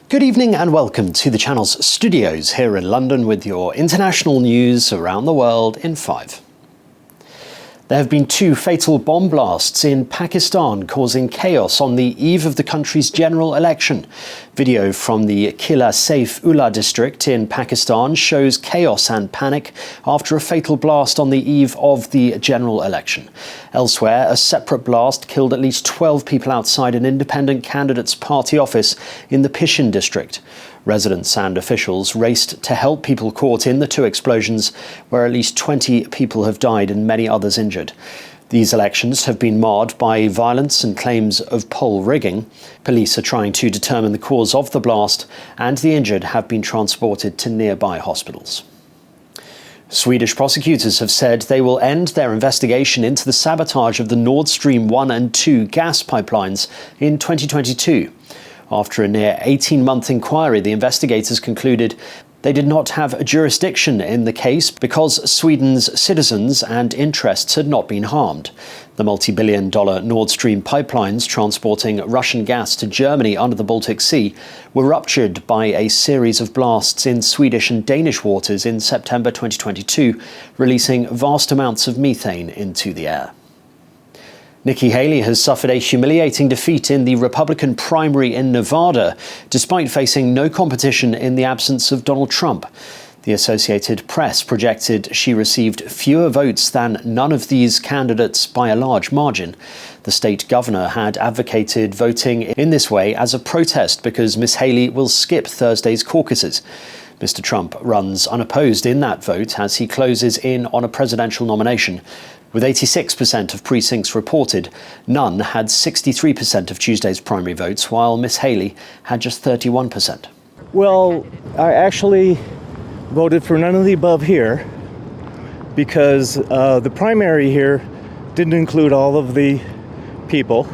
Good evening and welcome to the channel's studios here in London with your international news around the world in 5. There have been 2 fatal bomb blasts in Pakistan, causing chaos on the eve of the country's general election. Video from the Qilla Saif Ullah district in Pakistan shows chaos and panic after a fatal blast on the eve of the general election. Elsewhere, a separate blast killed at least 12 people outside an independent candidate's party office in the Pishin district. Residents and officials raced to help people caught in the 2 explosions, where at least 20 people have died and many others injured. These elections have been marred by violence and claims of poll rigging. Police are trying to determine the cause of the blast, and the injured have been transported to nearby hospitals. Swedish prosecutors have said they will end their investigation into the sabotage of the Nord Stream 1 and 2 gas pipelines in 2022. After a near 18-month inquiry, the investigators concluded they did not have a jurisdiction in the case because Sweden's citizens and interests had not been harmed. The multi-billion-dollar Nord Stream pipelines transporting Russian gas to Germany under the Baltic Sea were ruptured by a series of blasts in Swedish and Danish waters in September 2022, releasing vast amounts of methane into the air. Nikki Haley has suffered a humiliating defeat in the Republican primary in Nevada, despite facing no competition in the absence of Donald Trump. The Associated Press projected she received fewer votes than none of these candidates by a large margin. The state governor had advocated voting in this way as a protest because Ms. Haley will skip Thursday's caucuses. Mr. Trump runs unopposed in that vote as he closes in on a presidential nomination. With 86% of precincts reported, none had 63% of Tuesday's primary votes, while Ms. Haley had just 31%. Well, I actually voted for none of the above here because the primary here didn't include all of the people,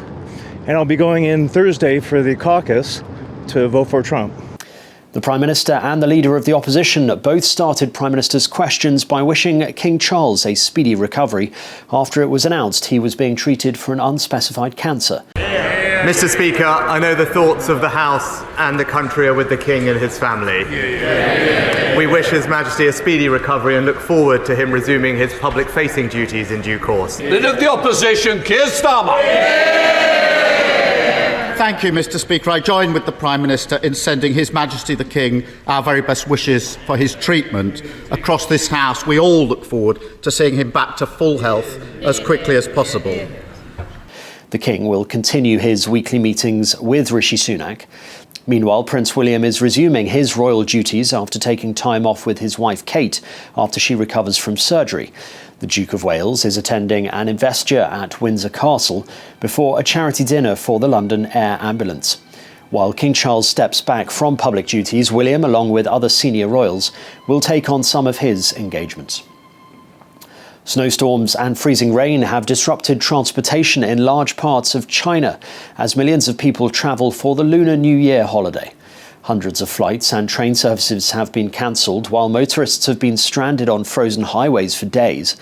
and I'll be going in Thursday for the caucus to vote for Trump. The Prime Minister and the Leader of the Opposition both started Prime Minister's questions by wishing King Charles a speedy recovery after it was announced he was being treated for an unspecified cancer. Mr. Speaker, I know the thoughts of the House and the country are with the King and his family. We wish His Majesty a speedy recovery and look forward to him resuming his public-facing duties in due course. Leader of the Opposition, Keir Starmer. Thank you, Mr. Speaker. I join with the Prime Minister in sending His Majesty the King our very best wishes for his treatment. Across this House, we all look forward to seeing him back to full health as quickly as possible. The King will continue his weekly meetings with Rishi Sunak. Meanwhile, Prince William is resuming his royal duties after taking time off with his wife Kate after she recovers from surgery. The Duke of Wales is attending an investiture at Windsor Castle before a charity dinner for the London Air Ambulance. While King Charles steps back from public duties, William, along with other senior royals, will take on some of his engagements. Snowstorms and freezing rain have disrupted transportation in large parts of China as millions of people travel for the Lunar New Year holiday. Hundreds of flights and train services have been cancelled, while motorists have been stranded on frozen highways for days.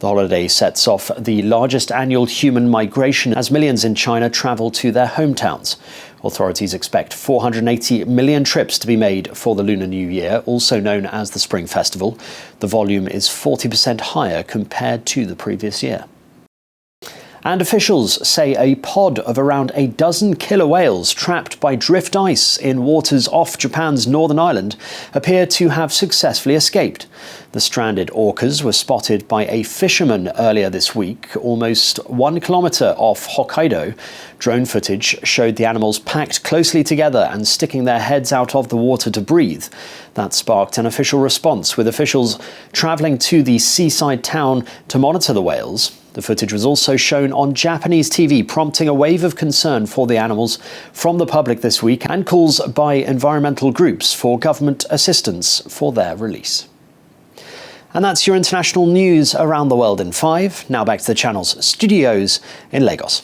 The holiday sets off the largest annual human migration as millions in China travel to their hometowns. Authorities expect 480 million trips to be made for the Lunar New Year, also known as the Spring Festival. The volume is 40% higher compared to the previous year. And officials say a pod of around a dozen killer whales trapped by drift ice in waters off Japan's northern island appear to have successfully escaped. The stranded orcas were spotted by a fisherman earlier this week, almost 1 kilometre off Hokkaido. Drone footage showed the animals packed closely together and sticking their heads out of the water to breathe. That sparked an official response, with officials travelling to the seaside town to monitor the whales. The footage was also shown on Japanese TV, prompting a wave of concern for the animals from the public this week and calls by environmental groups for government assistance for their release. And that's your international news around the world in 5. Now back to the channel's studios in Lagos.